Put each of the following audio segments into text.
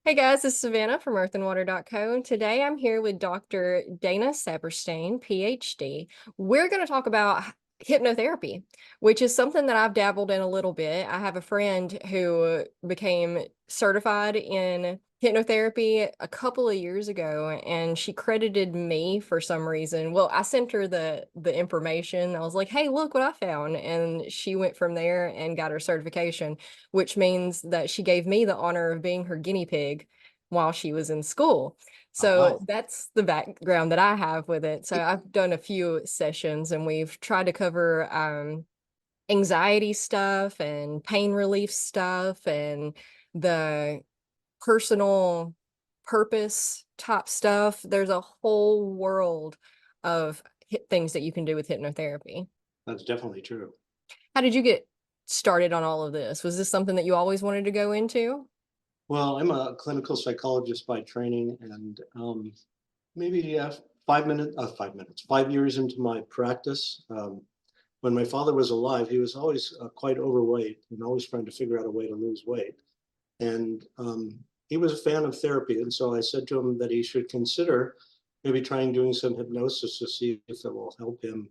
Hey guys, this is Savannah from earthandwater.co, and today I'm here with Dr. Dana Saperstein, PhD. We're going to talk about hypnotherapy, which is something that I've dabbled in a little bit. I have a friend who became certified in hypnotherapy a couple of years ago, and she credited me for some reason. Well, I sent her the information. I was like, "Hey, look what I found." And she went from there and got her certification, which means that she gave me the honor of being her guinea pig while she was in school. So Oh, that's the background that I have with it. So I've done a few sessions and we've tried to cover anxiety stuff and pain relief stuff and the personal purpose type stuff. There's a whole world of things that you can do with hypnotherapy. that's definitely true. How did you get started on all of this? Was this something that you always wanted to go into? Well, I'm a clinical psychologist by training, and maybe 5 years into my practice. When my father was alive, he was always quite overweight and always trying to figure out a way to lose weight. And he was a fan of therapy, and so I said to him that he should consider maybe trying doing some hypnosis to see if it will help him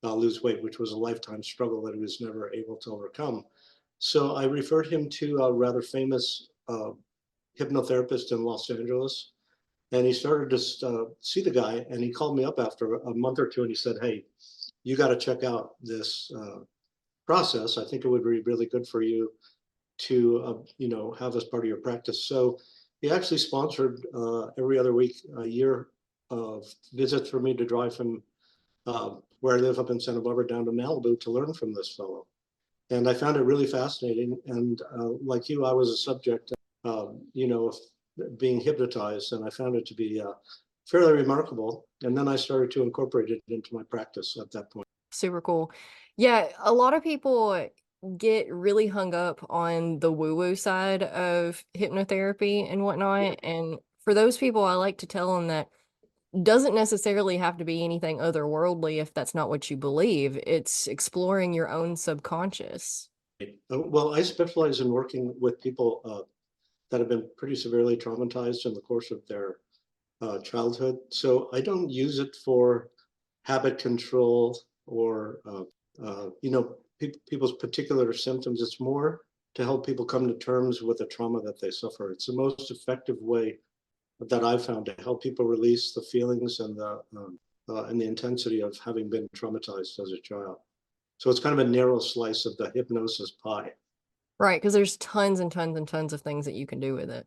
lose weight, which was a lifetime struggle that he was never able to overcome. So I referred him to a rather famous hypnotherapist in Los Angeles. And he started to see the guy, and he called me up after a month or two, and he said, "Hey, you got to check out this process. I think it would be really good for you to, have as part of your practice." So he actually sponsored every other week a year of visits for me to drive from where I live up in Santa Barbara down to Malibu to learn from this fellow. And I found it really fascinating. And like you, I was a subject, of being hypnotized, and I found it to be fairly remarkable. And then I started to incorporate it into my practice at that point. Super cool. Yeah, a lot of people get really hung up on the woo-woo side of hypnotherapy and whatnot. And for those people, I like to tell them that doesn't necessarily have to be anything otherworldly if that's not what you believe. It's exploring your own subconscious. Well, I specialize in working with people that have been pretty severely traumatized in the course of their childhood. So I don't use it for habit control or people's particular symptoms. It's more to help people come to terms with the trauma that they suffer. It's the most effective way that I've found to help people release the feelings and the intensity of having been traumatized as a child. So it's kind of a narrow slice of the hypnosis pie. Right, because there's tons and tons and tons of things that you can do with it.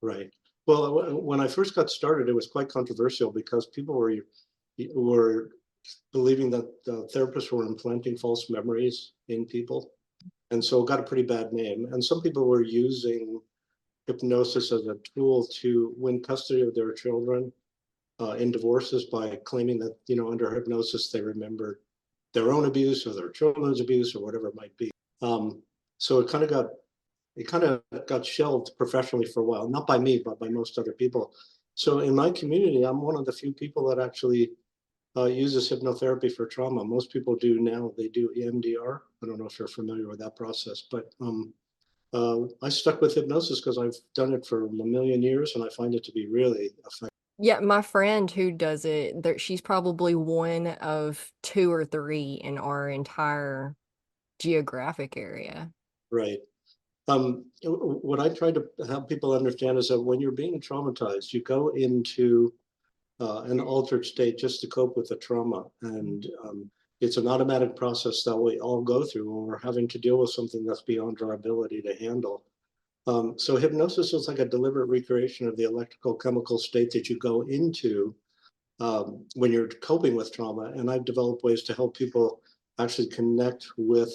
Right. Well, when I first got started, it was quite controversial because people were believing that the therapists were implanting false memories in people, and so it got a pretty bad name. And some people were using hypnosis as a tool to win custody of their children in divorces by claiming that under hypnosis they remembered their own abuse or their children's abuse or whatever it might be. So it kind of got shelved professionally for a while, not by me, but by most other people. So in my community, I'm one of the few people that actually uses hypnotherapy for trauma. Most people do now. They do EMDR. I don't know if you're familiar with that process, but I stuck with hypnosis because I've done it for a million years, and I find it to be really effective. Yeah, my friend who does it, she's probably one of two or three in our entire geographic area. Right. What I try to help people understand is that when you're being traumatized, you go into an altered state just to cope with the trauma. And it's an automatic process that we all go through when we're having to deal with something that's beyond our ability to handle. So hypnosis is like a deliberate recreation of the electrical chemical state that you go into when you're coping with trauma. And I've developed ways to help people actually connect with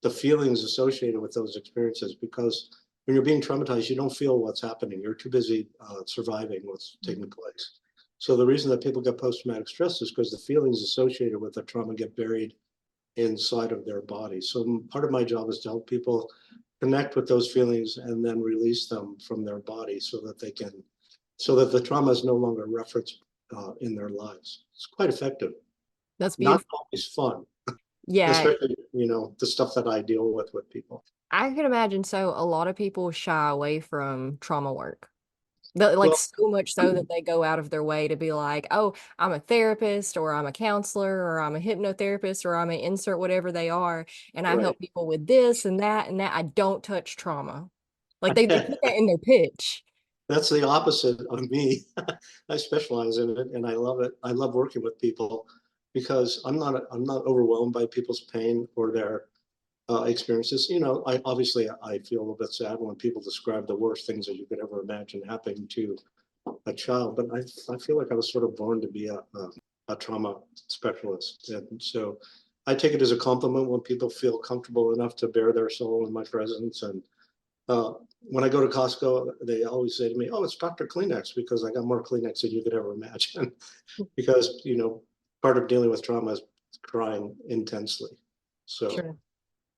the feelings associated with those experiences, because when you're being traumatized, you don't feel what's happening. You're too busy surviving what's taking place. So the reason that people get post-traumatic stress is because the feelings associated with the trauma get buried inside of their body. So part of my job is to help people connect with those feelings and then release them from their body so that the trauma is no longer referenced in their lives. It's quite effective. That's Not beautiful. always fun, Yeah, especially the stuff that I deal with people. I could imagine so. A lot of people shy away from trauma work. Like Well, so much so that they go out of their way to be like, oh, I'm a therapist or I'm a counselor or I'm a hypnotherapist or I'm an insert whatever they are. And I right. help people with this and that and that. I don't touch trauma. Like they put that in their pitch. That's the opposite of me. I specialize in it and I love it. I love working with people because I'm not overwhelmed by people's pain or their experiences. You know, I feel a little bit sad when people describe the worst things that you could ever imagine happening to a child, but I feel like I was sort of born to be a trauma specialist. And so I take it as a compliment when people feel comfortable enough to bare their soul in my presence. And when I go to Costco, they always say to me, "Oh, it's Dr. Kleenex," because I got more Kleenex than you could ever imagine. Because, you know, part of dealing with trauma is crying intensely. So, Sure.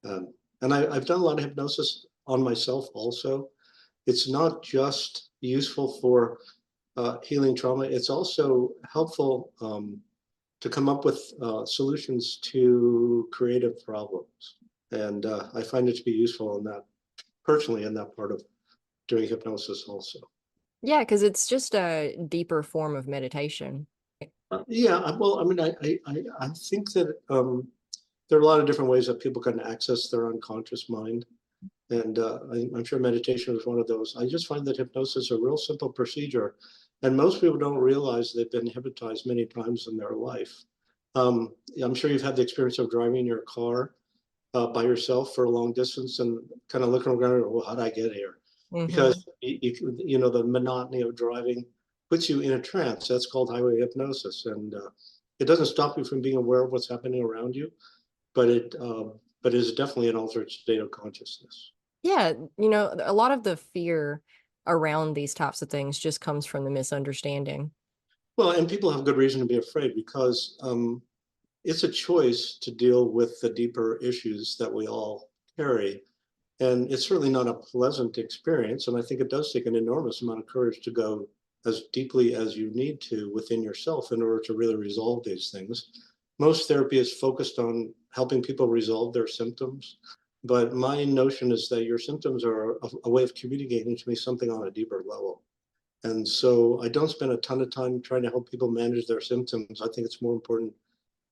um, and I've done a lot of hypnosis on myself also. It's not just useful for healing trauma, it's also helpful to come up with solutions to creative problems. And I find it to be useful in that, personally, in that part of doing hypnosis also. Yeah, because it's just a deeper form of meditation. Yeah, well, I mean, I think that there are a lot of different ways that people can access their unconscious mind. And I'm sure meditation is one of those. I just find that hypnosis is a real simple procedure. And most people don't realize they've been hypnotized many times in their life. I'm sure you've had the experience of driving your car by yourself for a long distance and kind of looking around, well, how did I get here? Hmm. Because you know the monotony of driving puts you in a trance. That's called highway hypnosis, and it doesn't stop you from being aware of what's happening around you, but it is definitely an altered state of consciousness. Yeah, a lot of the fear around these types of things just comes from the misunderstanding. Well, and people have good reason to be afraid because it's a choice to deal with the deeper issues that we all carry. And it's certainly not a pleasant experience. And I think it does take an enormous amount of courage to go as deeply as you need to within yourself in order to really resolve these things. Most therapy is focused on helping people resolve their symptoms. But my notion is that your symptoms are a way of communicating to me something on a deeper level. And so I don't spend a ton of time trying to help people manage their symptoms. I think it's more important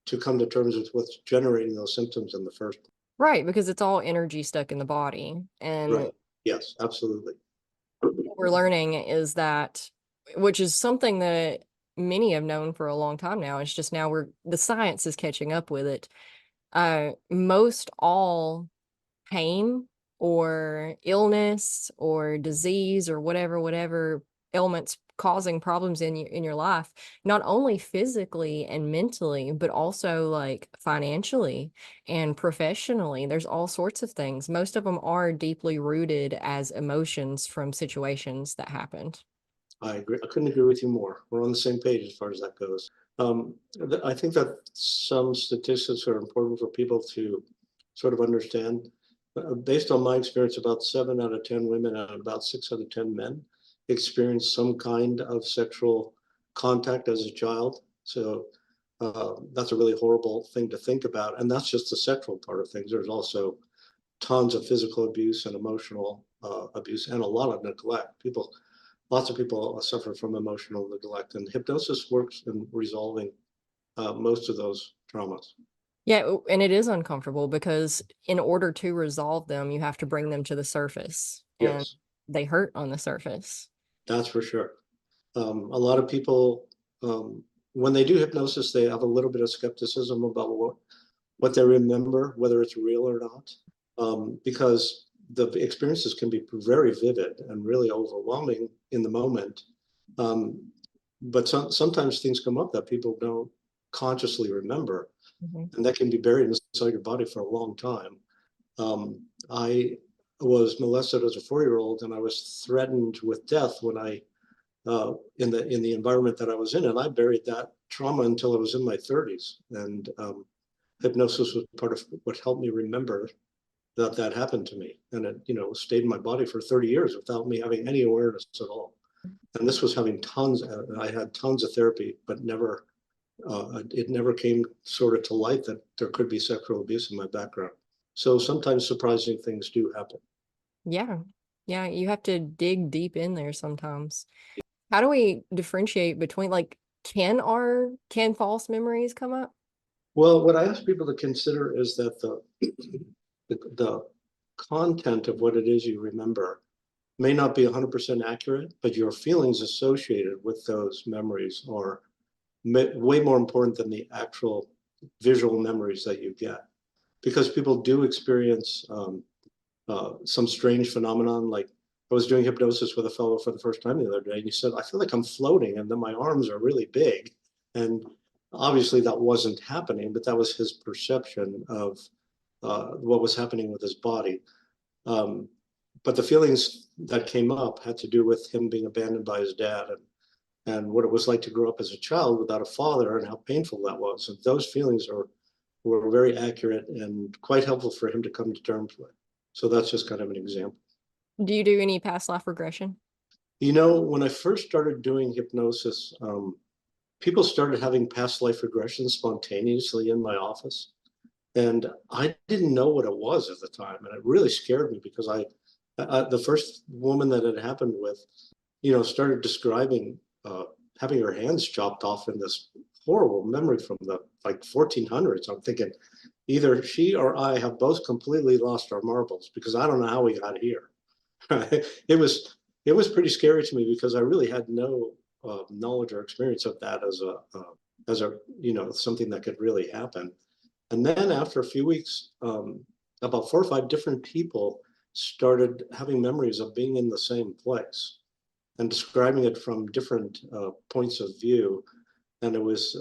to come to terms with what's generating those symptoms in the first place. Right, because it's all energy stuck in the body. And Right. Yes, absolutely. what we're learning is that, which is something that many have known for a long time now. It's just now the science is catching up with it. Most all pain or illness or disease or whatever ailments causing problems in your life, not only physically and mentally, but also like financially and professionally. There's all sorts of things. Most of them are deeply rooted as emotions from situations that happened. I agree. I couldn't agree with you more. We're on the same page as far as that goes. I think that some statistics are important for people to sort of understand. Based on my experience, about 7 out of 10 women and about 6 out of 10 men experience some kind of sexual contact as a child. So that's a really horrible thing to think about. And that's just the sexual part of things. There's also tons of physical abuse and emotional abuse and a lot of neglect. Lots of people suffer from emotional neglect, and hypnosis works in resolving most of those traumas. Yeah, and it is uncomfortable because in order to resolve them, you have to bring them to the surface, and Yes, they hurt on the surface. that's for sure. A lot of people, when they do hypnosis, they have a little bit of skepticism about what they remember, whether it's real or not, because the experiences can be very vivid and really overwhelming in the moment. Um, but sometimes things come up that people don't consciously remember, Mhm. and that can be buried inside your body for a long time. I was molested as a 4 year old, and I was threatened with death when I in the environment that I was in, and I buried that trauma until I was in my 30s. And hypnosis was part of what helped me remember that that happened to me, and it stayed in my body for 30 years without me having any awareness at all. And this was having tons. I had tons of therapy, but never it never came sort of to light that there could be sexual abuse in my background. So sometimes surprising things do happen. Yeah. Yeah, you have to dig deep in there sometimes. How do we differentiate between like can false memories come up? Well, what I ask people to consider is that the content of what it is you remember may not be 100% accurate, but your feelings associated with those memories are way more important than the actual visual memories that you get. Because people do experience some strange phenomenon. Like I was doing hypnosis with a fellow for the first time the other day, and he said, I feel like I'm floating, and then my arms are really big. And obviously that wasn't happening, but that was his perception of what was happening with his body. Um, but the feelings that came up had to do with him being abandoned by his dad and what it was like to grow up as a child without a father and how painful that was. And those feelings were very accurate and quite helpful for him to come to terms with. So that's just kind of an example. Do you do any past life regression? You know, when I first started doing hypnosis, people started having past life regressions spontaneously in my office. And I didn't know what it was at the time. And it really scared me because the first woman that it happened with, started describing having her hands chopped off in this horrible memory from the like 1400s. I'm thinking either she or I have both completely lost our marbles because I don't know how we got here. it was it was pretty scary to me because I really had no knowledge or experience of that as a something that could really happen. And then after a few weeks, about 4 or 5 different people started having memories of being in the same place and describing it from different points of view. And it was,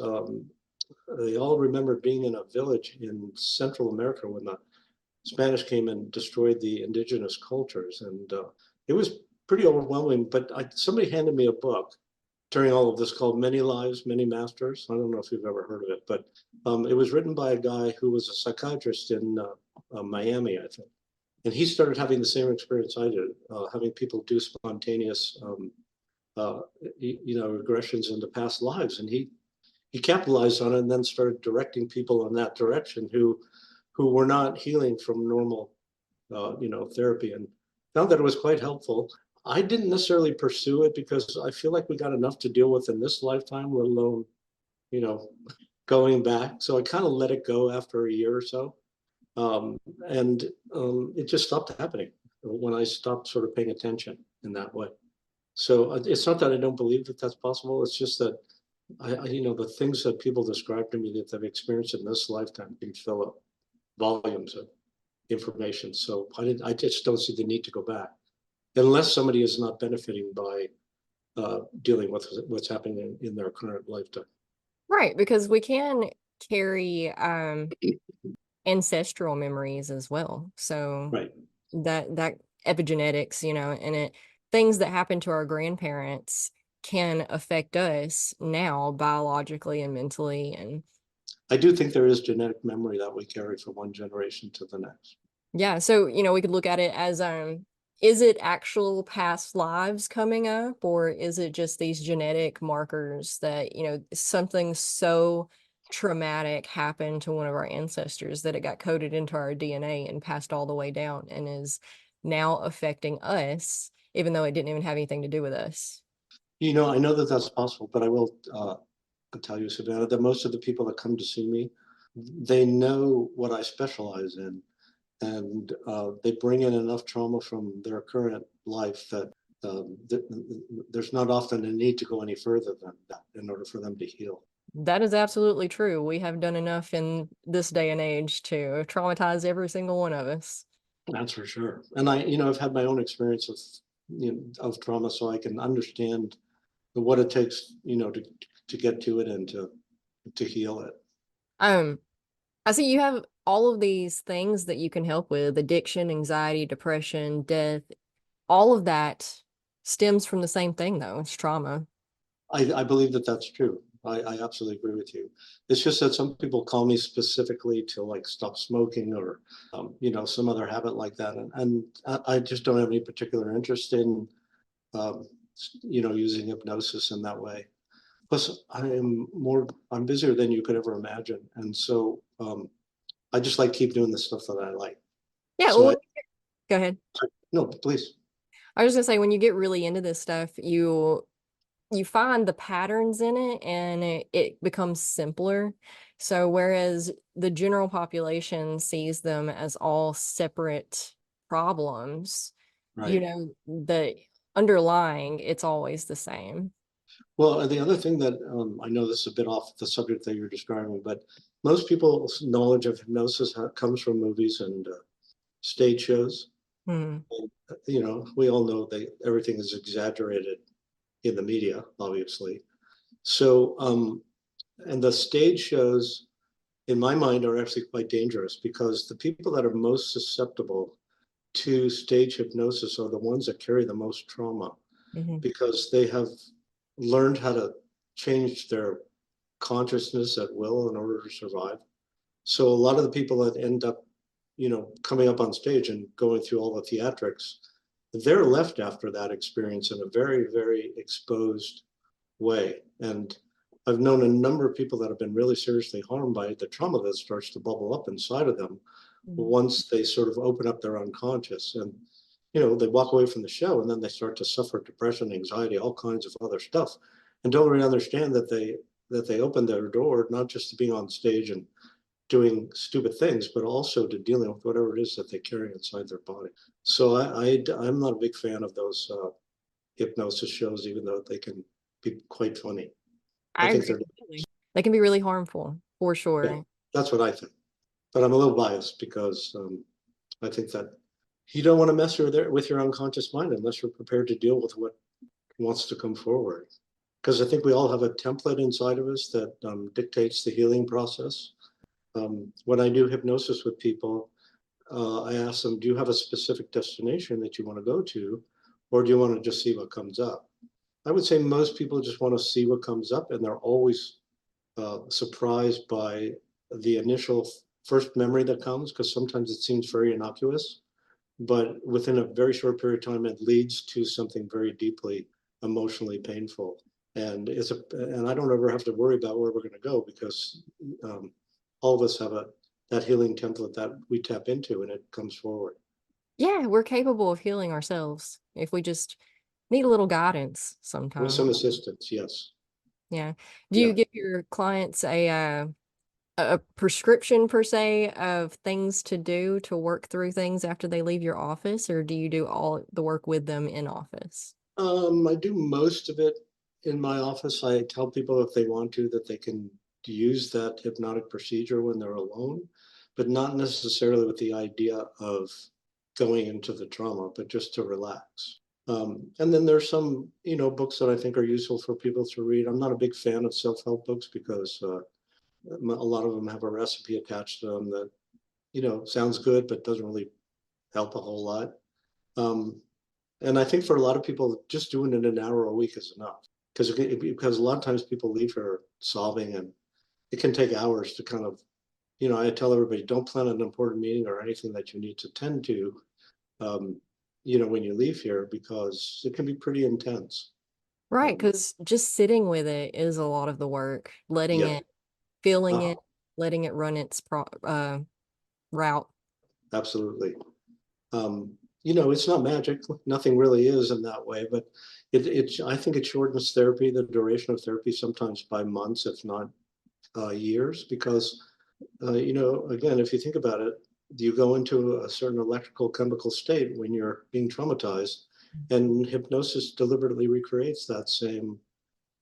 they all remembered being in a village in Central America when the Spanish came and destroyed the indigenous cultures. And it was pretty overwhelming. But somebody handed me a book during all of this called Many Lives, Many Masters. I don't know if you've ever heard of it, but it was written by a guy who was a psychiatrist in Miami, I think. And he started having the same experience I did, having people do spontaneous, uh, regressions into past lives. And he capitalized on it and then started directing people in that direction who were not healing from normal, therapy, and found that it was quite helpful. I didn't necessarily pursue it because I feel like we got enough to deal with in this lifetime, let alone, you know, going back. So I kind of let it go after a year or so. And it just stopped happening when I stopped sort of paying attention in that way. So it's not that I don't believe that that's possible. It's just that the things that people describe to me that they've experienced in this lifetime can fill up volumes of information. So I just don't see the need to go back unless somebody is not benefiting by dealing with what's happening in their current lifetime. Right, because we can carry ancestral memories as well. So Right. that epigenetics, and it things that happen to our grandparents can affect us now biologically and mentally. And I do think there is genetic memory that we carry from one generation to the next. yeah, so we could look at it as is it actual past lives coming up, or is it just these genetic markers that, something so traumatic happened to one of our ancestors that it got coded into our DNA and passed all the way down and is now affecting us, even though it didn't even have anything to do with us. I know that that's possible, but I will tell you, Savannah, that most of the people that come to see me, they know what I specialize in, and they bring in enough trauma from their current life that there's not often a need to go any further than that in order for them to heal. That is absolutely true. We have done enough in this day and age to traumatize every single one of us. That's for sure. And I've had my own experience of trauma, so I can understand what it takes, to get to it and to heal it. Um, I see you have all of these things that you can help with: addiction, anxiety, depression, death. All of that stems from the same thing, though. It's trauma. I believe that that's true. I absolutely agree with you. It's just that some people call me specifically to like stop smoking or, some other habit like that. And I just don't have any particular interest in, um, using hypnosis in that way. Plus, I'm busier than you could ever imagine. And so I just like keep doing the stuff that I like. Yeah, So well, go ahead. no, please. I was gonna say when you get really into this stuff, you find the patterns in it and it becomes simpler. So whereas the general population sees them as all separate problems, you Right. know, the underlying, it's always the same. Well, and the other thing that I know this is a bit off the subject that you're describing, but most people's knowledge of hypnosis comes from movies and stage shows. Hmm. And, we all know that everything is exaggerated in the media, obviously. So, and the stage shows, in my mind, are actually quite dangerous because the people that are most susceptible to stage hypnosis are the ones that carry the most trauma Hmm. because they have learned how to change their consciousness at will in order to survive. So a lot of the people that end up, coming up on stage and going through all the theatrics, they're left after that experience in a very, very exposed way. And I've known a number of people that have been really seriously harmed by the trauma that starts to bubble up inside of them Hmm. once they sort of open up their unconscious. And they walk away from the show and then they start to suffer depression, anxiety, all kinds of other stuff, and don't really understand that they opened their door not just to being on stage and doing stupid things, but also to dealing with whatever it is that they carry inside their body. So I'm not a big fan of those hypnosis shows, even though they can be quite funny. I I think agree they're, completely. They can be really harmful for yeah, sure. that's what I think. But I'm a little biased because I think that you don't want to mess with your unconscious mind unless you're prepared to deal with what wants to come forward. Because I think we all have a template inside of us that dictates the healing process. When I do hypnosis with people, I ask them, do you have a specific destination that you want to go to, or do you want to just see what comes up? I would say most people just want to see what comes up, and they're always surprised by the initial first memory that comes, because sometimes it seems very innocuous, but within a very short period of time, it leads to something very deeply emotionally painful. And I don't ever have to worry about where we're going to go because um, all of us have that healing template that we tap into, and it comes forward Yeah, we're capable of healing ourselves if we just need a little guidance with sometimes. some assistance. Yes, Yeah. Do you yeah. give your clients a prescription per se of things to do to work through things after they leave your office, or do you do all the work with them in office? I do most of it in my office. I tell people if they want to that they can use that hypnotic procedure when they're alone, but not necessarily with the idea of going into the trauma, but just to relax. And then there's some, books that I think are useful for people to read. I'm not a big fan of self-help books because a lot of them have a recipe attached to them that, sounds good, but doesn't really help a whole lot. Um, and I think for a lot of people, just doing it an hour a week is enough because a lot of times people leave here sobbing, and it can take hours to kind of, I tell everybody, don't plan an important meeting or anything that you need to tend to, um, when you leave here because it can be pretty intense. Right, Um, because just sitting with it is a lot of the work, letting yeah, it, feeling uh, it, letting it run its route. absolutely. Um, it's not magic. Nothing really is in that way, but I think it shortens therapy, the duration of therapy, sometimes by months, if not years, because again, if you think about it, you go into a certain electrical chemical state when you're being traumatized, and hypnosis deliberately recreates that same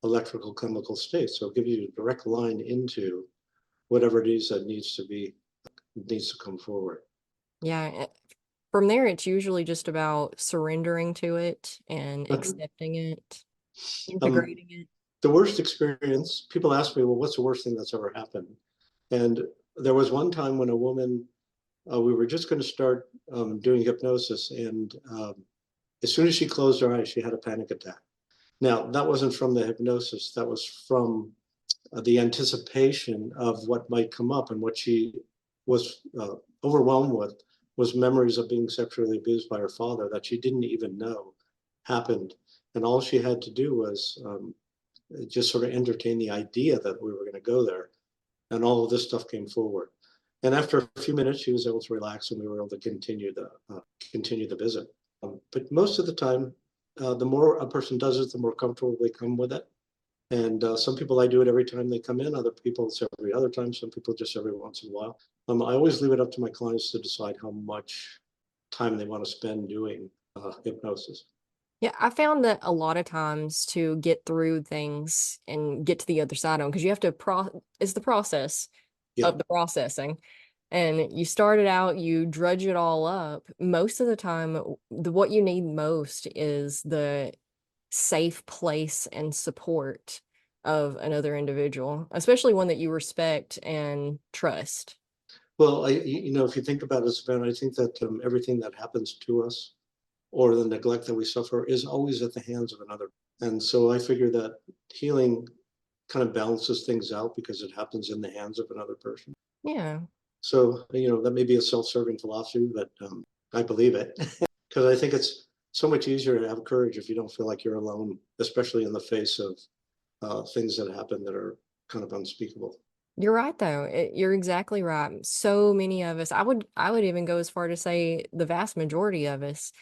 electrical chemical state. So it gives you a direct line into whatever it is that needs to come forward. Yeah. From there, it's usually just about surrendering to it and accepting it, um, integrating it. the worst experience, people ask me, well, what's the worst thing that's ever happened? And there was one time when a woman, we were just going to start doing hypnosis, and as soon as she closed her eyes, she had a panic attack. Now, that wasn't from the hypnosis, that was from the anticipation of what might come up, and what she was overwhelmed with was memories of being sexually abused by her father that she didn't even know happened. And all she had to do was just sort of entertain the idea that we were going to go there. And all of this stuff came forward. And after a few minutes, she was able to relax, and we were able to continue the visit. But most of the time, the more a person does it, the more comfortable they come with it. And some people, I do it every time they come in. Other people, it's every other time. Some people just every once in a while. I always leave it up to my clients to decide how much time they want to spend doing hypnosis. Yeah, I found that a lot of times to get through things and get to the other side of them, because you have to it's the process Yeah, of the processing. And you start it out, you drudge it all up. Most of the time, what you need most is the safe place and support of another individual, especially one that you respect and trust. well, if you think about it, Savannah, I think that everything that happens to us or the neglect that we suffer is always at the hands of another. And so I figure that healing kind of balances things out because it happens in the hands of another person. Yeah, So, that may be a self-serving philosophy, but I believe it because I think it's so much easier to have courage if you don't feel like you're alone, especially in the face of things that happen that are kind of unspeakable. you're right though. You're exactly right. So many of us, I would even go as far to say the vast majority of us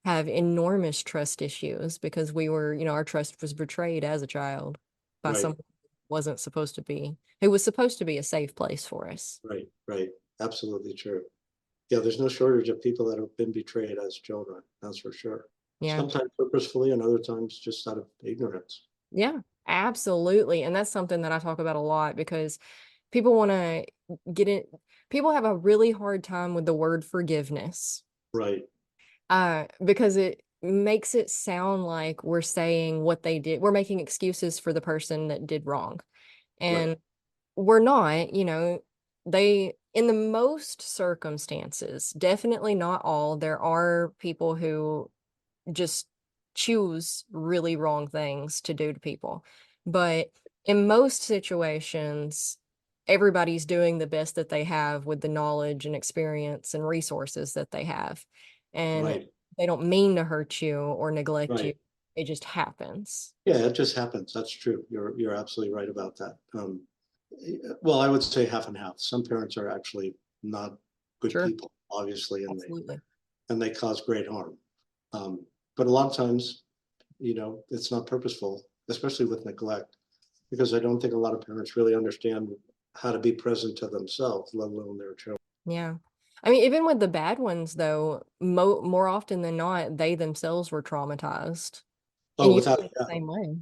have enormous trust issues because our trust was betrayed as a child by Right, someone who wasn't supposed to be, who was supposed to be a safe place for us. right, right. Absolutely true. Yeah, there's no shortage of people that have been betrayed as children. That's for sure. Yeah. Sometimes purposefully, and other times just out of ignorance. Yeah, absolutely. And that's something that I talk about a lot because people want to get it. People have a really hard time with the word forgiveness, Right, because it makes it sound like we're saying what they did. We're making excuses for the person that did wrong. right, And we're not, in the most circumstances, definitely not all, there are people who just choose really wrong things to do to people. But in most situations, everybody's doing the best that they have with the knowledge and experience and resources that they have. And right, they don't mean to hurt you or neglect you. right. It just happens. Yeah, it just happens. That's true. You're absolutely right about that. Well, I would say half and half. Some parents are actually not good Sure. people, obviously, and they Absolutely. and they cause great harm. Um, but a lot of times, it's not purposeful, especially with neglect, because I don't think a lot of parents really understand how to be present to themselves, let alone their children. Yeah. I mean, even with the bad ones, though, more often than not, they themselves were traumatized. And Oh, you without feel a the doubt. same way.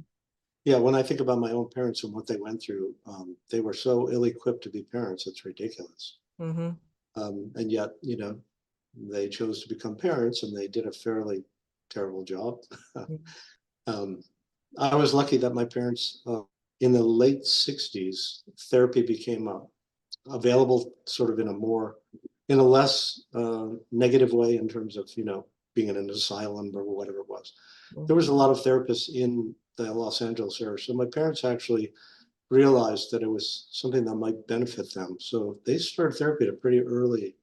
Yeah, when I think about my own parents and what they went through, they were so ill-equipped to be parents. It's ridiculous. Hmm. And yet, they chose to become parents, and they did a fairly terrible job. um, I was lucky that my parents, in the late '60s, therapy became available, sort of in a less negative way in terms of being in an asylum or whatever it was. There was a lot of therapists in the Los Angeles area, so my parents actually realized that it was something that might benefit them. So they started therapy at a pretty early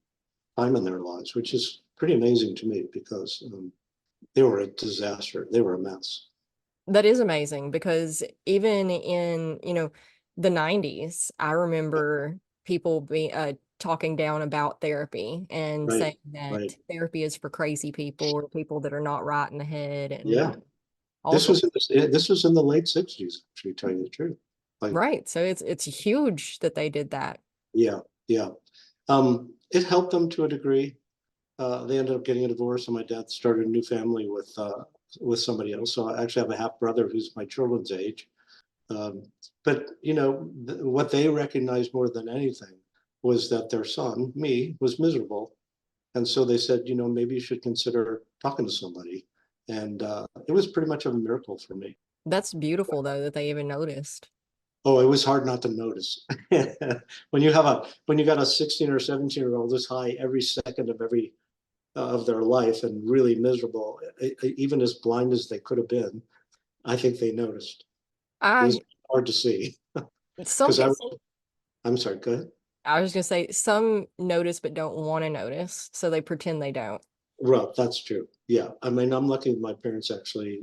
time in their lives, which is pretty amazing to me because they were a disaster. They were a mess. That is amazing because even in, the 90s, I remember people talking down about therapy and Right, saying that right. therapy is for crazy people or people that are not right in the head and Yeah. all sorts. This was in the late '60s, actually, to tell you the truth. Like, Right. So it's huge that they did that. yeah, yeah. It helped them to a degree. They ended up getting a divorce, and my dad started a new family with somebody else. So I actually have a half brother who's my children's age. Um, but what they recognized more than anything was that their son, me, was miserable, and so they said, maybe you should consider talking to somebody. And it was pretty much of a miracle for me. That's beautiful though that they even noticed. Oh, it was hard not to notice. When you got a 16 or 17-year-old this high every second of their life and really miserable, even as blind as they could have been, I think they noticed. It was I hard to see some because people I'm sorry, go ahead. I was gonna say some notice but don't want to notice, so they pretend they don't. Well, that's true. Yeah. I mean, I'm lucky my parents actually,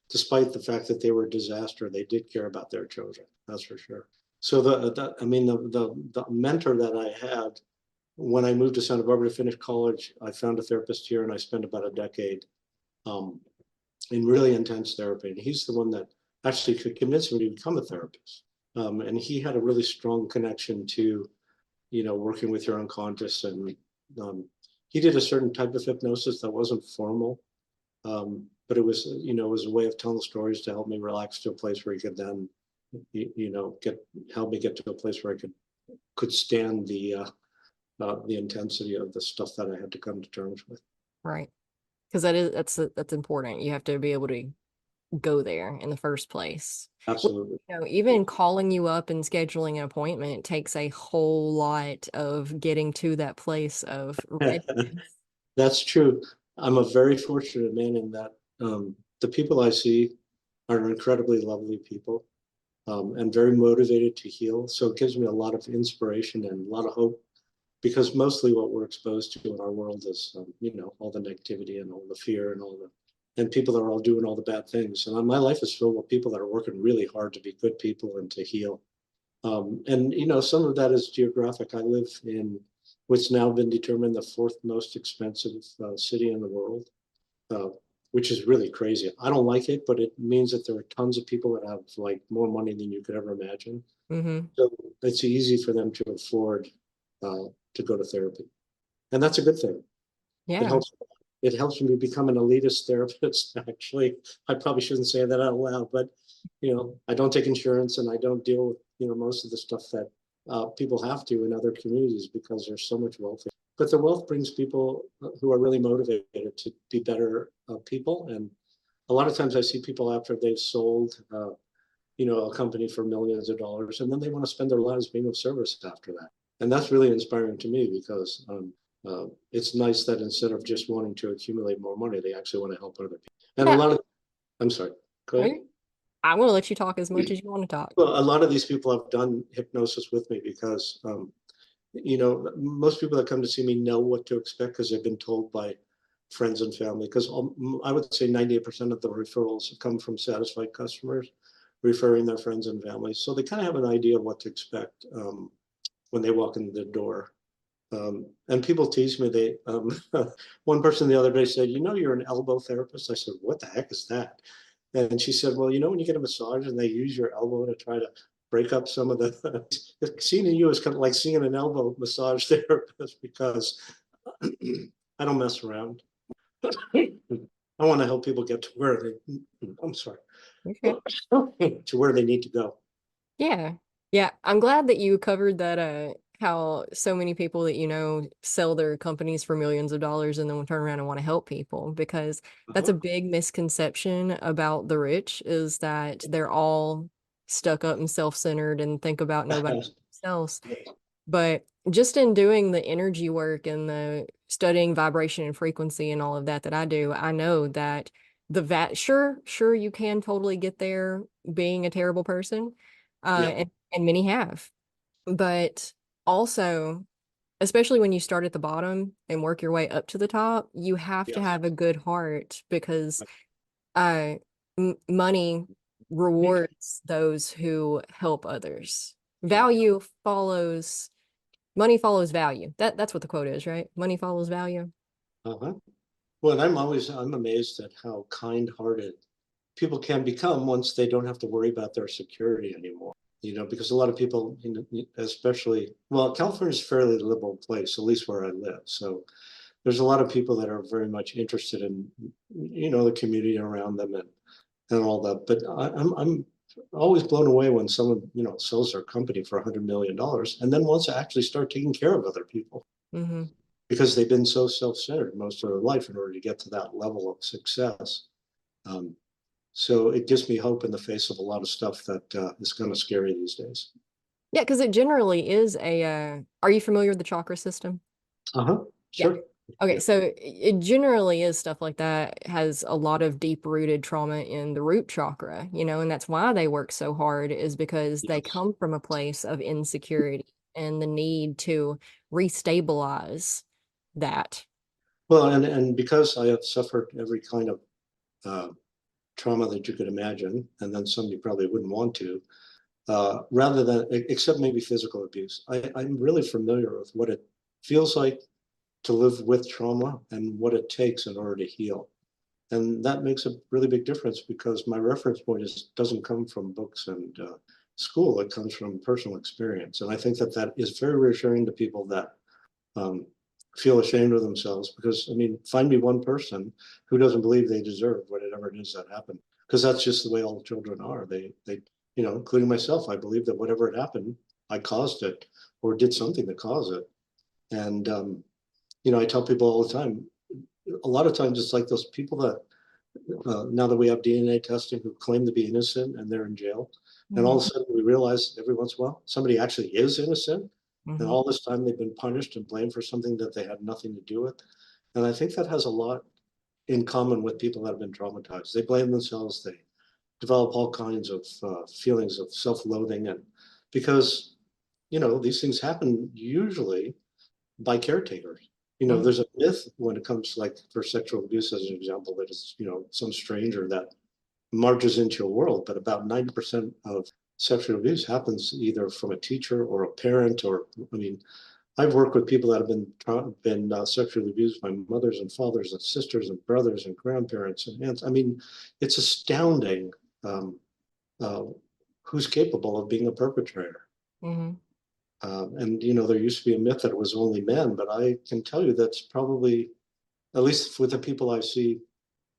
despite the fact that they were a disaster, they did care about their children. That's for sure. So I mean, the mentor that I had when I moved to Santa Barbara to finish college, I found a therapist here and I spent about a decade um, in really intense therapy. And he's the one that actually could convince me to become a therapist. And he had a really strong connection to, working with your unconscious. And he did a certain type of hypnosis that wasn't formal, but it was, it was a way of telling stories to help me relax to a place where he could then, help me get to a place where I could stand the intensity of the stuff that I had to come to terms with. Right. Because that's important. You have to be able to go there in the first place. Absolutely. Even calling you up and scheduling an appointment takes a whole lot of getting to that place of readiness. That's true. I'm a very fortunate man in that the people I see are incredibly lovely people, and very motivated to heal. So it gives me a lot of inspiration and a lot of hope, because mostly what we're exposed to in our world is, all the negativity and all the fear and and people that are all doing all the bad things. And my life is filled with people that are working really hard to be good people and to heal. And some of that is geographic. I live in what's now been determined the fourth most expensive city in the world, uh, which is really crazy. I don't like it, but it means that there are tons of people that have like more money than you could ever imagine. Mm-hmm. So it's easy for them to afford to go to therapy, and that's a good thing. It Yeah. helps. It helps me become an elitist therapist. Actually, I probably shouldn't say that out loud, but I don't take insurance and I don't deal with most of the stuff that people have to in other communities because there's so much wealth. But the wealth brings people who are really motivated to be better people. And a lot of times I see people after they've sold, a company for millions of dollars, and then they want to spend their lives being of service after that. And that's really inspiring to me, because it's nice that instead of just wanting to accumulate more money, they actually want to help other people. And a Yeah. lot of, I'm sorry, go ahead. I want to let you talk as much as you want to talk. Well, a lot of these people have done hypnosis with me because, most people that come to see me know what to expect because they've been told by friends and family. Because I would say 98% of the referrals come from satisfied customers referring their friends and family. So they kind of have an idea of what to expect when they walk in the door. And people tease me. One person the other day said, you're an elbow therapist. I said, what the heck is that? And she said, well, when you get a massage and they use your elbow to try to break up some of the, seeing you is kind of like seeing an elbow massage therapist, because I don't mess around. I want to help people get to where I'm sorry, Okay. to where they need to go. Yeah. Yeah. I'm glad that you covered that, how so many people that sell their companies for millions of dollars and then will turn around and want to help people, because that's Uh-huh. a big misconception about the rich, is that they're all stuck up and self-centered and think about nobody else. But just in doing the energy work and the studying vibration and frequency and all of that I do, I know that sure you can totally get there being a terrible person, Yeah. and many have. But also, especially when you start at the bottom and work your way up to the top, you have to Yes. have a good heart, because uh money rewards those who help others. Yeah. Value follows Money follows value. That's what the quote is, right? Money follows value. Uh-huh. Well, I'm amazed at how kind-hearted people can become once they don't have to worry about their security anymore. Because a lot of people, especially, well, California is a fairly liberal place, at least where I live. So there's a lot of people that are very much interested in, the community around them and all that. But I'm always blown away when someone, sells their company for $100 million and then wants to actually start taking care of other people, Hmm. because they've been so self-centered most of their life in order to get to that level of success. Um, so it gives me hope in the face of a lot of stuff that is kind of scary these days. Yeah, because it generally is are you familiar with the chakra system? Uh-huh. Yeah. Sure. Okay, Yeah. so it generally is stuff like that, has a lot of deep-rooted trauma in the root chakra, and that's why they work so hard, is because they Yes. come from a place of insecurity and the need to restabilize that. Well, and because I have suffered every kind of uh, trauma that you could imagine, and then some you probably wouldn't want to, rather than, except maybe physical abuse, I'm really familiar with what it feels like to live with trauma and what it takes in order to heal. And that makes a really big difference because my reference point doesn't come from books and school. It comes from personal experience. And I think that that is very reassuring to people that um, feel ashamed of themselves. Because, I mean, find me one person who doesn't believe they deserve whatever it is that happened. Because that's just the way all children are. They, including myself, I believe that whatever had happened, I caused it or did something to cause it. And, I tell people all the time, a lot of times it's like those people that now that we have DNA testing who claim to be innocent and they're in jail. And all of a Mhm. sudden we realize every once in a while somebody actually is innocent. And Mhm. all this time they've been punished and blamed for something that they had nothing to do with. And I think that has a lot in common with people that have been traumatized. They blame themselves, they develop all kinds of feelings of self loathing. And because, these things happen usually by caretakers. Mhm. There's a myth when it comes to, like, for sexual abuse as an example, that it's, some stranger that marches into your world, but about 90% of sexual abuse happens either from a teacher or a parent, or, I mean, I've worked with people that have been sexually abused by mothers and fathers and sisters and brothers and grandparents and aunts. I mean, it's astounding um, uh, who's capable of being a perpetrator. Mhm. And there used to be a myth that it was only men, but I can tell you that's probably, at least with the people I see,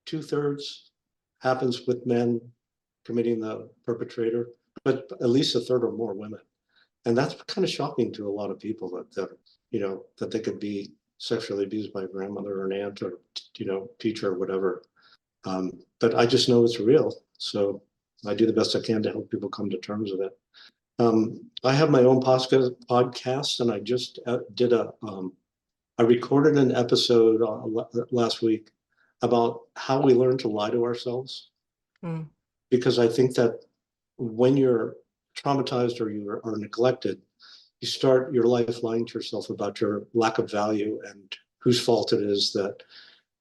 2/3 happens with men committing the perpetrator, but at least a third or more women. And that's kind of shocking to a lot of people that they could be sexually abused by a grandmother or an aunt or teacher or whatever. But I just know it's real, so I do the best I can to help people come to terms with it. I have my own podcast, and I just I recorded an episode last week about how we learn to lie to ourselves, Mhm. because I think that when you're traumatized or you are neglected, you start your life lying to yourself about your lack of value and whose fault it is that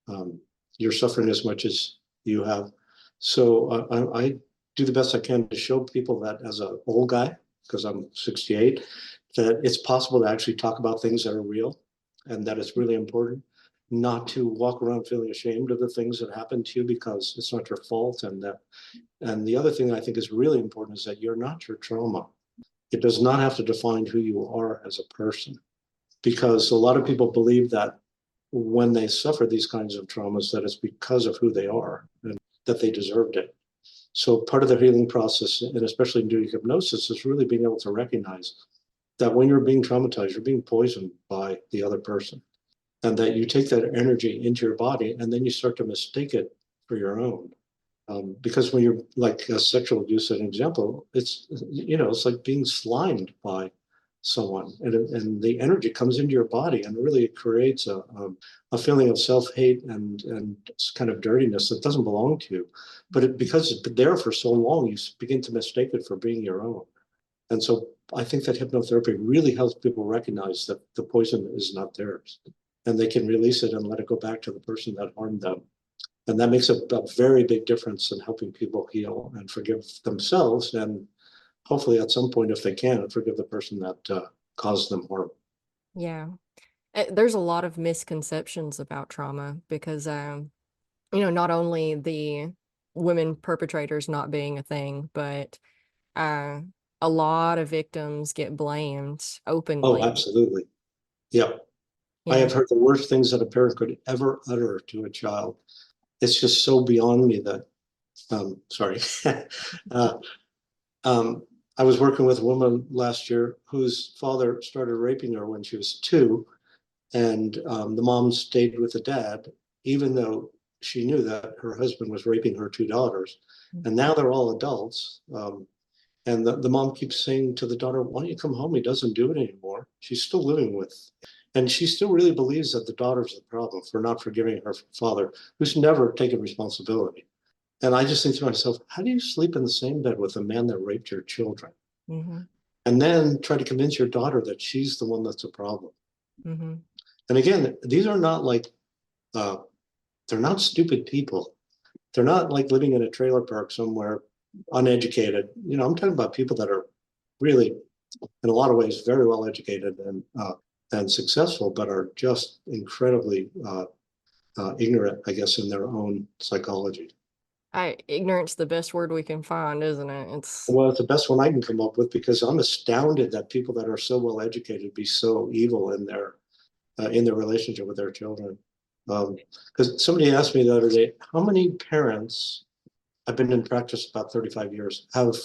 um, you're suffering as much as you have. So I do the best I can to show people that as an old guy, because I'm 68, that it's possible to actually talk about things that are real, and that it's really important not to walk around feeling ashamed of the things that happened to you because it's not your fault. And the other thing I think is really important is that you're not your trauma. It does not have to define who you are as a person, because a lot of people believe that when they suffer these kinds of traumas, that it's because of who they are and that they deserved it. So part of the healing process, and especially in doing hypnosis, is really being able to recognize that when you're being traumatized, you're being poisoned by the other person, and that you take that energy into your body and then you start to mistake it for your own. Because when you're like a sexual abuse, as an example, it's like being slimed by someone, and the energy comes into your body, and really it creates a feeling of self-hate and kind of dirtiness that doesn't belong to you. But because it's been there for so long, you begin to mistake it for being your own. And so I think that hypnotherapy really helps people recognize that the poison is not theirs, and they can release it and let it go back to the person that harmed them. And that makes a very big difference in helping people heal and forgive themselves, and hopefully at some point, if they can, forgive the person that caused them harm. Yeah. There's a lot of misconceptions about trauma because, not only the women perpetrators not being a thing, but uh, a lot of victims get blamed Oh, openly. absolutely. Yep. I Yeah. have heard the worst things that a parent could ever utter to a child. It's just so beyond me that, sorry. uh, um, I was working with a woman last year whose father started raping her when she was 2. And the mom stayed with the dad, even though she knew that her husband was raping her 2 daughters. And now they're all adults. And the mom keeps saying to the daughter, "Why don't you come home? He doesn't do it anymore." She's still living with, and she still really believes that the daughter's the problem for not forgiving her father, who's never taken responsibility. And I just think to myself, how do you sleep in the same bed with a man that raped your children? Hmm. And then try to convince your daughter that she's the one that's a problem. Hmm. And again, these are not like uh, they're not stupid people. They're not like living in a trailer park somewhere, uneducated. I'm talking about people that are really, in a lot of ways, very well educated and successful, but are just incredibly ignorant, I guess, in their own psychology. Ignorance the best word we can find, isn't it? It's Well, it's the best one I can come up with because I'm astounded that people that are so well educated be so evil in their relationship with their children. Because somebody asked me the other day, how many parents, I've been in practice about 35 years, have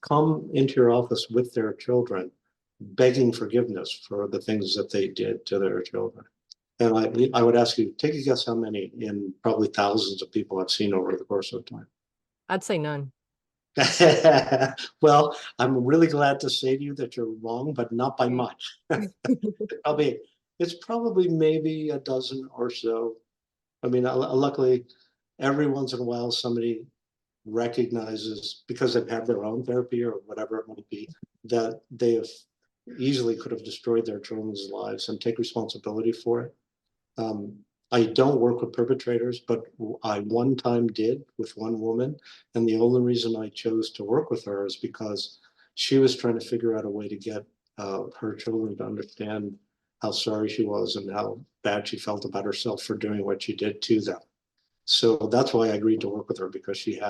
come into your office with their children begging forgiveness for the things that they did to their children? And I would ask you, take a guess how many in probably thousands of people I've seen over the course of time. I'd say none. Well, I'm really glad to say to you that you're wrong, but not by much. Probably, it's probably maybe a dozen or so. I mean, luckily, every once in a while, somebody recognizes because they've had their own therapy or whatever it might be, that they have easily could have destroyed their children's lives and take responsibility for it. Um, I don't work with perpetrators, but I one time did with one woman. And the only reason I chose to work with her is because she was trying to figure out a way to get her children to understand how sorry she was and how bad she felt about herself for doing what she did to them. So that's why I agreed to work with her, because she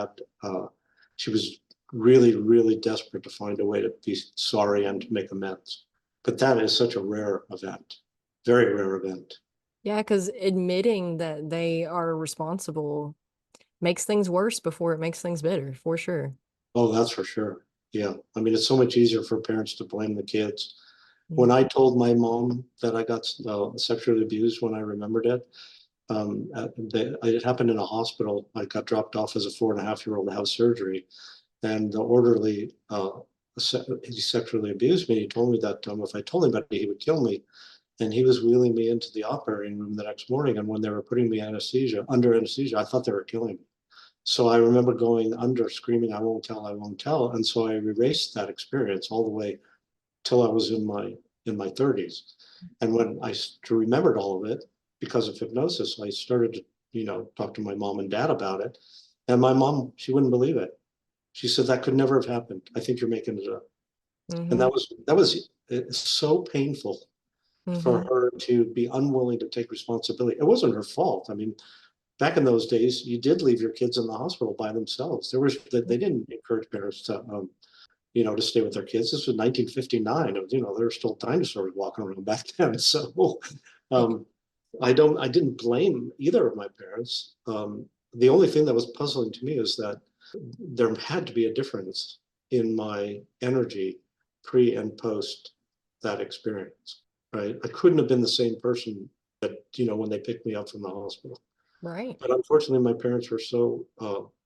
was really, really desperate to find a way to be sorry and to make amends. But that is such a rare event, very rare event. Yeah, because admitting that they are responsible makes things worse before it makes things better, for sure. Oh, that's for sure. Yeah. I mean, it's so much easier for parents to blame the kids. When Mm. I told my mom that I got sexually abused when I remembered it, it happened in a hospital. I got dropped off as a 4.5-year-old to have surgery, and the orderly he sexually abused me. He told me that if I told anybody, he would kill me. And he was wheeling me into the operating room the next morning. And when they were putting me under anesthesia, I thought they were killing me. So I remember going under, screaming, "I won't tell, I won't tell." And so I erased that experience all the way till I was in my 30s. And when I remembered all of it because of hypnosis, I started to, talk to my mom and dad about it. And my mom, she wouldn't believe it. She said, "That could never have happened. I think you're making it up." And Mm-hmm. that was so painful for Mm-hmm. her to be unwilling to take responsibility. It wasn't her fault. I mean, back in those days, you did leave your kids in the hospital by themselves. They didn't encourage parents to stay with their kids. This was 1959. There were still dinosaurs walking around back then. So um, I didn't blame either of my parents. The only thing that was puzzling to me is that there had to be a difference in my energy pre and post that experience, right? I couldn't have been the same person when they picked me up from the hospital. Right. But unfortunately, my parents were so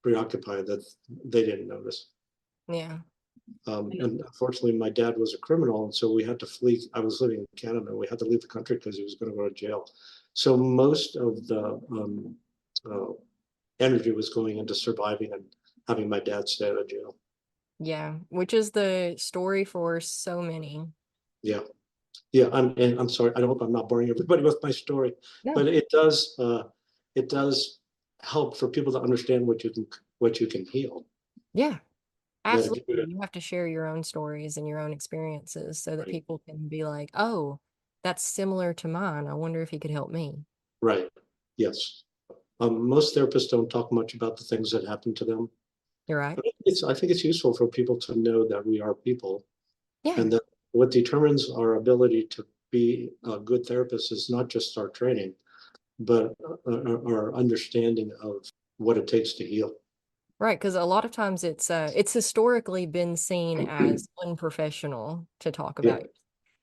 preoccupied that they didn't notice. Yeah. And unfortunately, my dad was a criminal, and so we had to flee. I was living in Canada, and we had to leave the country because he was going to go to jail. So most of the uh, energy was going into surviving and having my dad stay out of jail. Yeah. Which is the story for so many. Yeah, yeah. I'm sorry. I hope I'm not boring everybody with my story, No. but it does help for people to understand what you can heal. Yeah. That if you Absolutely. You have to share your own stories and your own experiences so that right, people can be like, oh, that's similar to mine. I wonder if he could help me. right, yes. Most therapists don't talk much about the things that happen to them, You're right. but I think it's useful for people to know that we are people, Yeah. and that what determines our ability to be a good therapist is not just our training, but our understanding of what it takes to heal. Right. Because a lot of times it's historically been seen as unprofessional to talk Yeah. about,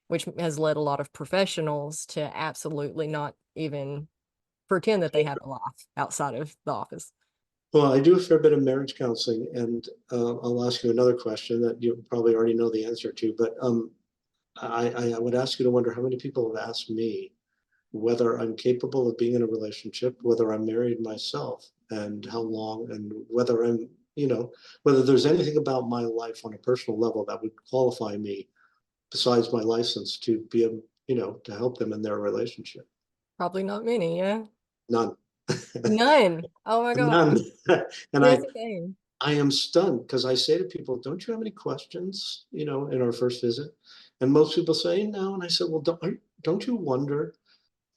which has led a lot of professionals to absolutely not even pretend that they have a life outside of the office. Well, I do a fair bit of marriage counseling, and I'll ask you another question that you probably already know the answer to, but I would ask you to wonder how many people have asked me whether I'm capable of being in a relationship, whether I'm married myself, and how long, and whether there's anything about my life on a personal level that would qualify me besides my license to be able, to help them in their relationship. Probably not many. Yeah. None. None. Oh my God. None. And That's a shame. I am stunned because I say to people, "Don't you have any questions?" In our first visit, and most people say no. And I said, "Well, don't you wonder?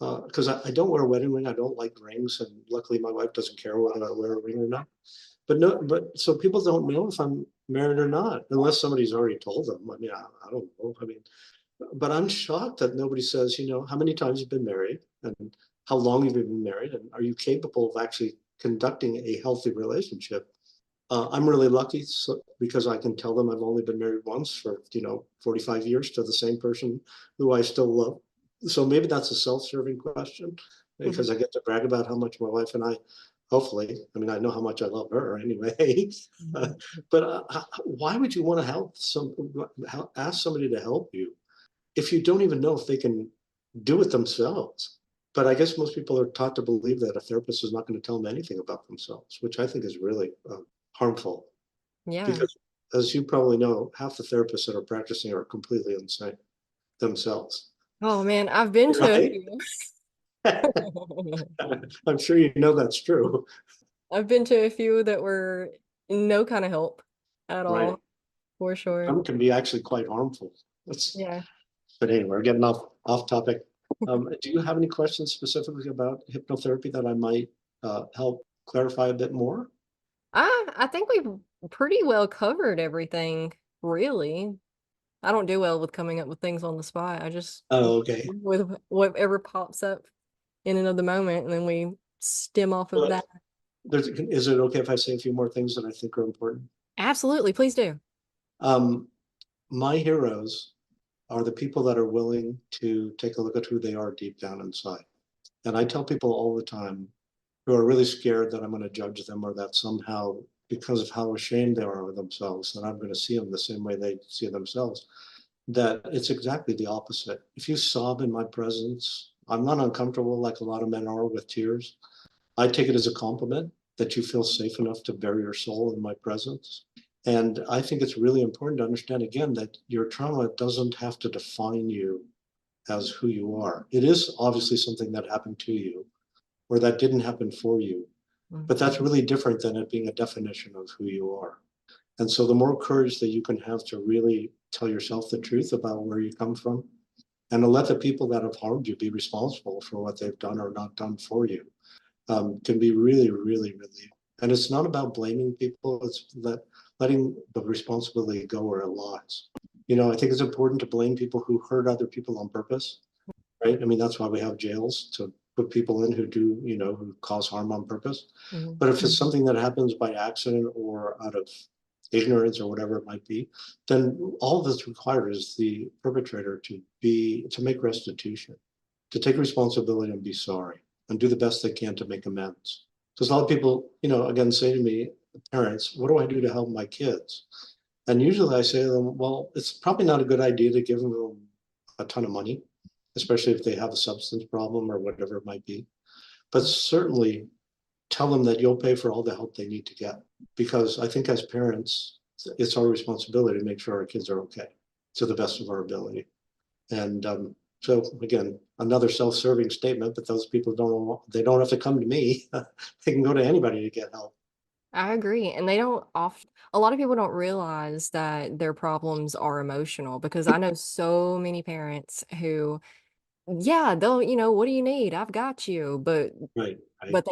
because I don't wear a wedding ring. I don't like rings, and luckily my wife doesn't care whether I wear a ring or not. But no, but so people don't know if I'm married or not, unless somebody's already told them. I mean, I don't know. I mean, but I'm shocked that nobody says, how many times you've been married and how long you've been married, and are you capable of actually conducting a healthy relationship? I'm really lucky because I can tell them I've only been married once for 45 years to the same person who I still love. So maybe that's a self-serving question because I get to brag about how much my wife and I, hopefully, I mean, I know how much I love her anyway. But why would you want to ask somebody to help you if you don't even know if they can do it themselves? But I guess most people are taught to believe that a therapist is not going to tell them anything about themselves, which I think is really harmful. Yeah. Because, as you probably know, half the therapists that are practicing are completely insane themselves, Oh man, I've been to a right? few. I'm sure you know that's true, I've been to a few that were no kind of help at right? all, for sure. Some can be actually quite harmful. Yeah. But anyway, we're getting off topic. Do you have any questions specifically about hypnotherapy that I might help clarify a bit more? I think we've pretty well covered everything, really. I don't do well with coming up with things on the spot. I just Oh, okay. with whatever pops up in another moment, and then we stem off of But that. is it okay if I say a few more things that I think are important? Absolutely, please do. Um, my heroes are the people that are willing to take a look at who they are deep down inside. And I tell people all the time who are really scared that I'm going to judge them or that somehow, because of how ashamed they are of themselves, that I'm going to see them the same way they see themselves, that it's exactly the opposite. If you sob in my presence, I'm not uncomfortable like a lot of men are with tears. I take it as a compliment that you feel safe enough to bare your soul in my presence. And I think it's really important to understand again that your trauma doesn't have to define you as who you are. It is obviously something that happened to you or that didn't happen for you, but that's Mhm. really different than it being a definition of who you are. And so the more courage that you can have to really tell yourself the truth about where you come from and to let the people that have harmed you be responsible for what they've done or not done for you can be really, really relieving. And it's not about blaming people, it's letting the responsibility go where it lies. I think it's important to blame people who hurt other people on purpose, right? I mean, that's why we have jails to put people in who do, who cause harm on purpose. Mhm. But if it's something that happens by accident or out of ignorance or whatever it might be, then all that's required is the perpetrator to make restitution, to take responsibility and be sorry and do the best they can to make amends. Because a lot of people, again, say to me, parents, what do I do to help my kids? And usually I say to them, well, it's probably not a good idea to give them a ton of money, especially if they have a substance problem or whatever it might be. But certainly tell them that you'll pay for all the help they need to get. Because I think as parents, it's our responsibility to make sure our kids are okay to the best of our ability. And so again, another self-serving statement, but those people they don't have to come to me. They can go to anybody to get help. I agree. And they don't oft a lot of people don't realize that their problems are emotional because I know so many parents who, yeah, they'll, what do you need? I've got you. But Right, right, but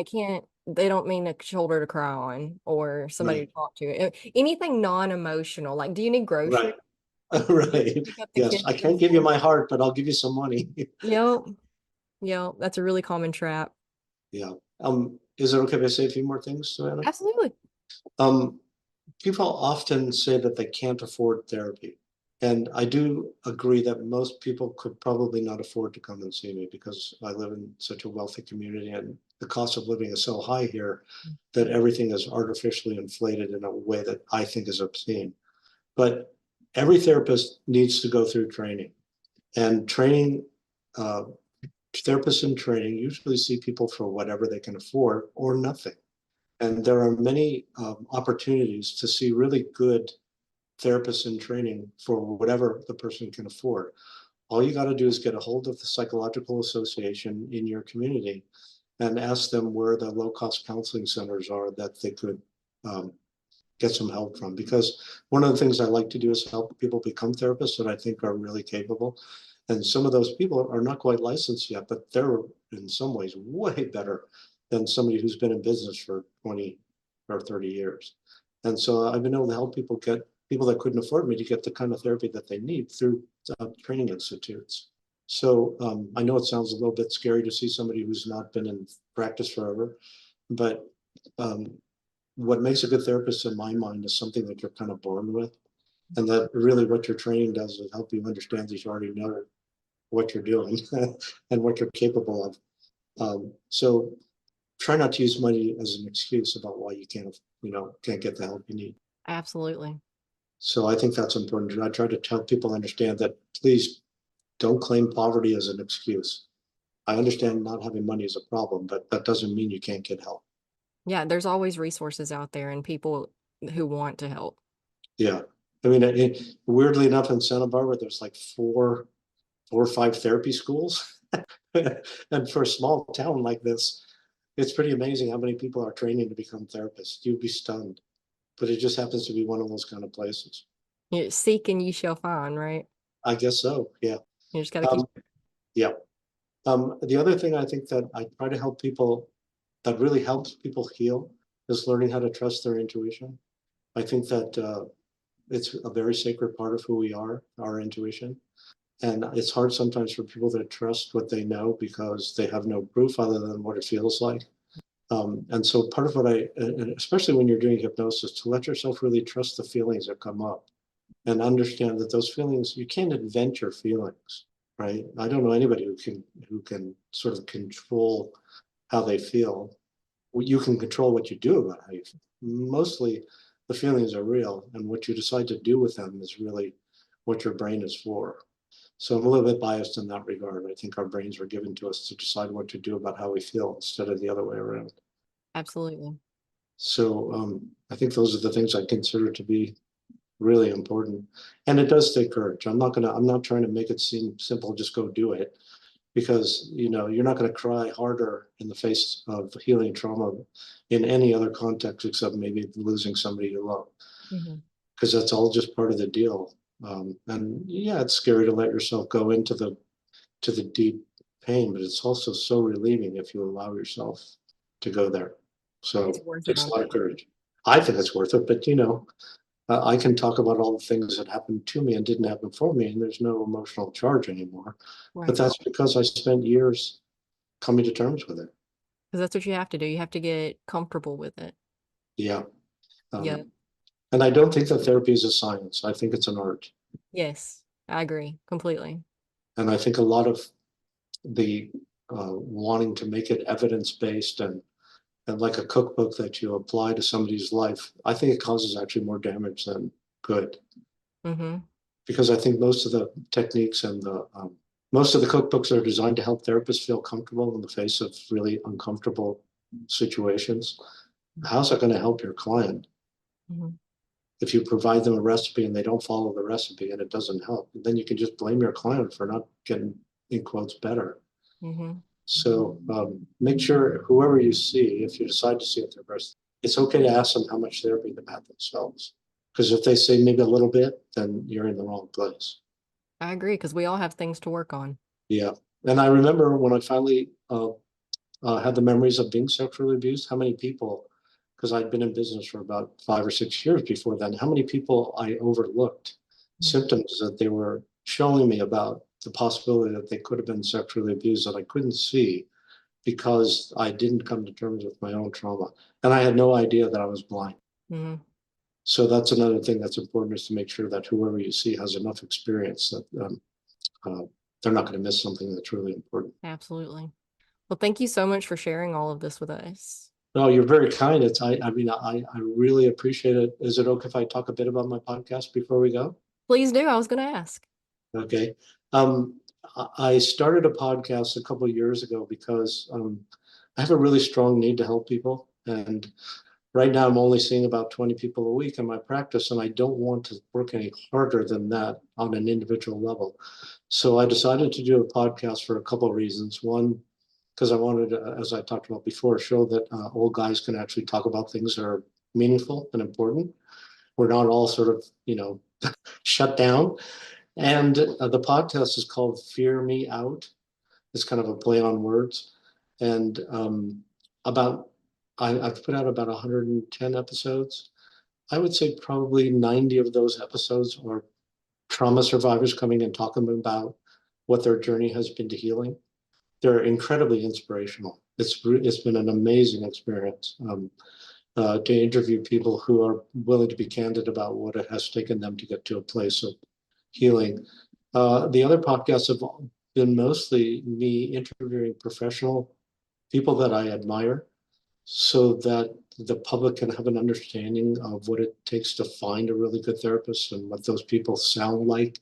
they don't mean a shoulder to cry on or somebody right, to talk to. Anything non-emotional, like, do you need groceries? right, right. Pick up the Yes, kids I from can't give you school. my heart, but I'll give you some money. Yep. Yep. That's a really common trap. Yeah. Is it okay if I say a few more things, Savannah? Absolutely. Um, People often say that they can't afford therapy. And I do agree that most people could probably not afford to come and see me because I live in such a wealthy community and the cost of living is so high here that everything is artificially inflated in a way that I think is obscene. But every therapist needs to go through training. And uh, therapists in training usually see people for whatever they can afford or nothing. And there are many opportunities to see really good therapists in training for whatever the person can afford. All you got to do is get a hold of the psychological association in your community and ask them where the low cost counseling centers are that they could um, get some help from. Because one of the things I like to do is help people become therapists that I think are really capable. And some of those people are not quite licensed yet, but they're in some ways way better than somebody who's been in business for 20 or 30 years. And so I've been able to help people that couldn't afford me to get the kind of therapy that they need through training institutes. So I know it sounds a little bit scary to see somebody who's not been in practice forever, but what makes a good therapist in my mind is something that you're kind of born with. And that really what your training does is help you understand that you already know what you're doing and what you're capable of. So try not to use money as an excuse about why you can't get the help you need. Absolutely. So I think that's important. I try to help people understand that please don't claim poverty as an excuse. I understand not having money is a problem, but that doesn't mean you can't get help. Yeah, there's always resources out there and people who want to help. Yeah. I mean, weirdly enough, in Santa Barbara, there's like four or five therapy schools. And for a small town like this, it's pretty amazing how many people are training to become therapists. You'd be stunned. But it just happens to be one of those kind of places. Seek and you shall find, right? I guess so. Yeah. You just got to keep. Um, yeah. The other thing I think that I try to help people that really helps people heal is learning how to trust their intuition. I think that it's a very sacred part of who we are, our intuition. And it's hard sometimes for people to trust what they know because they have no proof other than what it feels like. And so part of what especially when you're doing hypnosis, to let yourself really trust the feelings that come up and understand that those feelings, you can't invent your feelings, right? I don't know anybody who can sort of control how they feel. You can control what you do about how you feel. Mostly the feelings are real, and what you decide to do with them is really what your brain is for. So I'm a little bit biased in that regard. I think our brains were given to us to decide what to do about how we feel instead of the other way around. Absolutely. So I think those are the things I consider to be really important. And it does take courage. I'm not trying to make it seem simple, just go do it, because you're not going to cry harder in the face of healing trauma in any other context except maybe losing somebody you love, Hmm. because that's all just part of the deal. And yeah, it's scary to let yourself go into the deep pain, but it's also so relieving if you allow yourself to go there. So It's worth it it takes on a lot of paper. courage. I think it's worth it, but I can talk about all the things that happened to me and didn't happen for me, and there's no emotional charge anymore. But Right. that's because I spent years coming to terms with it. Because that's what you have to do. You have to get comfortable with it. Yeah. Yeah. Um, and I don't think that therapy is a science. I think it's an art. Yes. I agree completely. And I think a lot of the wanting to make it evidence-based and like a cookbook that you apply to somebody's life, I think it causes actually more damage than good. Hmm. Because I think most of the techniques and most of the cookbooks are designed to help therapists feel comfortable in the face of really uncomfortable situations. How's that going to help your client Hmm. if you provide them a recipe and they don't follow the recipe and it doesn't help? Then you can just blame your client for not getting, in quotes, better. Hmm. So make sure whoever you see, if you decide to see a therapist, it's okay to ask them how much therapy they've had themselves. Because if they say maybe a little bit, then you're in the wrong place. I agree because we all have things to work on. Yeah. And I remember when I finally had the memories of being sexually abused, how many people, because I'd been in business for about 5 or 6 years before then, how many people I overlooked symptoms that they were showing me about the possibility that they could have been sexually abused that I couldn't see because I didn't come to terms with my own trauma. And I had no idea that I was blind. Hmm. So that's another thing that's important, is to make sure that whoever you see has enough experience that uh, they're not going to miss something that's really important. Absolutely. Well, thank you so much for sharing all of this with us. No, you're very kind. I really appreciate it. Is it okay if I talk a bit about my podcast before we go? Please do. I was going to ask. Okay. Um, I started a podcast a couple of years ago because I have a really strong need to help people. And right now I'm only seeing about 20 people a week in my practice, and I don't want to work any harder than that on an individual level. So I decided to do a podcast for a couple of reasons. One, because I wanted, as I talked about before, show that old guys can actually talk about things that are meaningful and important. We're not all sort of, shut down. And the podcast is called Fear Me Out. It's kind of a play on words. And about I've put out about 110 episodes. I would say probably 90 of those episodes are trauma survivors coming and talking about what their journey has been to healing. They're incredibly inspirational. It's been an amazing experience to interview people who are willing to be candid about what it has taken them to get to a place of healing. The other podcasts have been mostly me interviewing professional people that I admire so that the public can have an understanding of what it takes to find a really good therapist and what those people sound like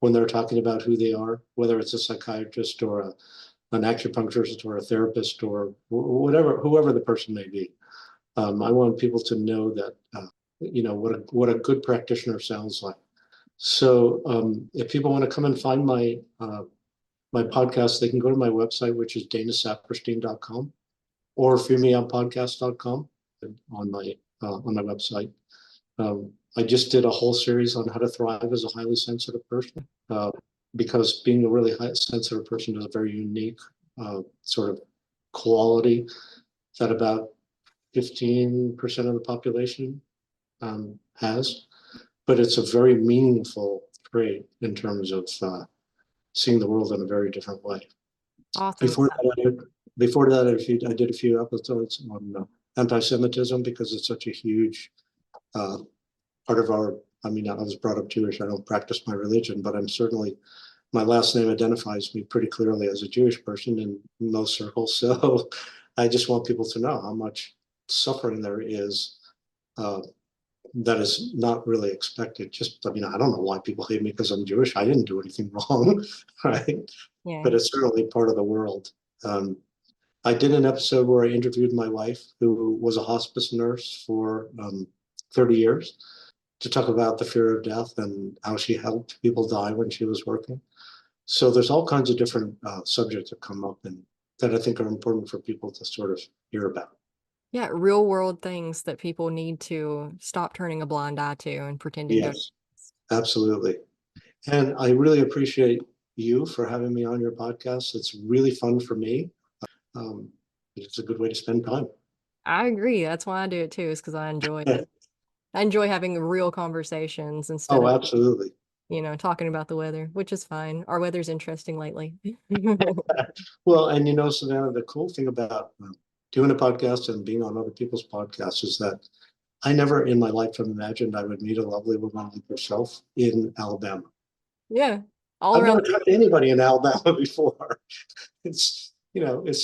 when they're talking about who they are, whether it's a psychiatrist or an acupuncturist or a therapist or whatever, whoever the person may be. I want people to know that, what a good practitioner sounds like. So if people want to come and find my podcast, they can go to my website, which is danasaperstein.com or fearmeoutpodcast.com on my website. I just did a whole series on how to thrive as a highly sensitive person because being a really high sensitive person is a very unique sort of quality that about 15% of the population has, but it's a very meaningful trait in terms of seeing the world in a very different way. Awesome. Before that, I did a few episodes on anti-Semitism because it's such a huge part of our. I mean, I was brought up Jewish. I don't practice my religion, but I'm certainly my last name identifies me pretty clearly as a Jewish person in most circles. So I just want people to know how much suffering there is that is not really expected. I mean, I don't know why people hate me because I'm Jewish. I didn't do anything wrong, right? Yeah. But it's certainly part of the world. I did an episode where I interviewed my wife, who was a hospice nurse for 30 years, to talk about the fear of death and how she helped people die when she was working. So there's all kinds of different subjects that come up and that I think are important for people to sort of hear about. Yeah, real world things that people need to stop turning a blind eye to and pretending don't. Yes, absolutely. And I really appreciate you for having me on your podcast. It's really fun for me. Um, it's a good way to spend time. I agree. That's why I do it too, is because I enjoy it. I enjoy having real conversations instead Oh, of, absolutely. talking about the weather, which is fine. Our weather's interesting lately. Well, and Savannah, the cool thing about doing a podcast and being on other people's podcasts is that I never in my life have imagined I would meet a lovely woman like yourself in Alabama. Yeah, all I've around. never talked to anybody in Alabama before. It's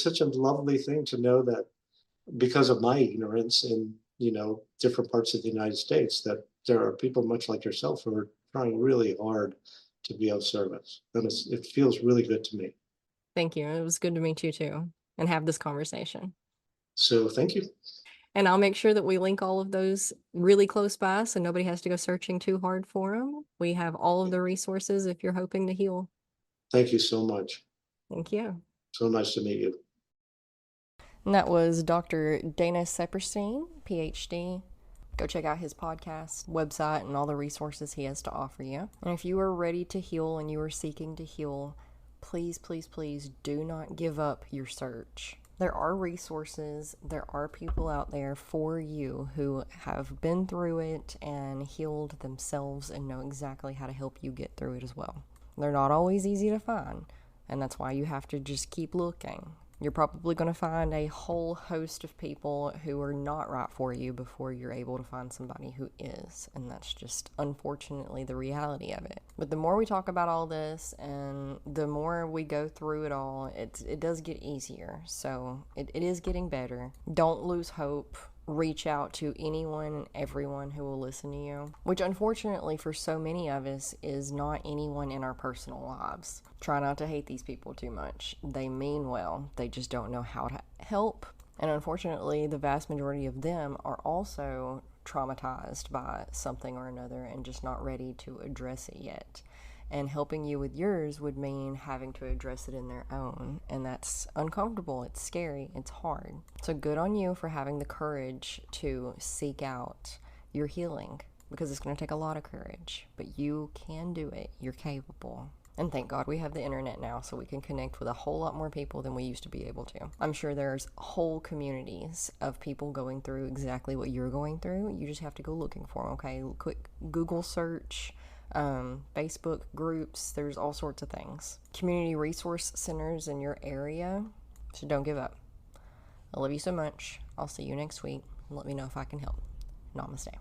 such a lovely thing to know that because of my ignorance in, different parts of the United States, that there are people much like yourself who are trying really hard to be of service. And it feels really good to me. Thank you. It was good to meet you too and have this conversation. So thank you. And I'll make sure that we link all of those really close by so nobody has to go searching too hard for them. We have all of the resources if you're hoping to heal. Thank you so much. Thank you. So nice to meet you. And that was Dr. Dana Saperstein, PhD. Go check out his podcast, website, and all the resources he has to offer you. And if you are ready to heal and you are seeking to heal, please, please, please do not give up your search. There are resources, there are people out there for you who have been through it and healed themselves and know exactly how to help you get through it as well. They're not always easy to find, and that's why you have to just keep looking. You're probably going to find a whole host of people who are not right for you before you're able to find somebody who is. And that's just unfortunately the reality of it. But the more we talk about all this and the more we go through it all, it does get easier. So it is getting better. Don't lose hope. Reach out to anyone and everyone who will listen to you, which unfortunately for so many of us is not anyone in our personal lives. Try not to hate these people too much. They mean well, they just don't know how to help. And unfortunately, the vast majority of them are also traumatized by something or another and just not ready to address it yet. And helping you with yours would mean having to address it in their own. And that's uncomfortable, it's scary, it's hard. So good on you for having the courage to seek out your healing. because it's going to take a lot of courage, but you can do it. You're capable. And thank God we have the internet now, so we can connect with a whole lot more people than we used to be able to. I'm sure there's whole communities of people going through exactly what you're going through. You just have to go looking for them, okay? Quick Google search, Facebook groups, there's all sorts of things. Community resource centers in your area, so don't give up. I love you so much. I'll see you next week. Let me know if I can help. Namaste.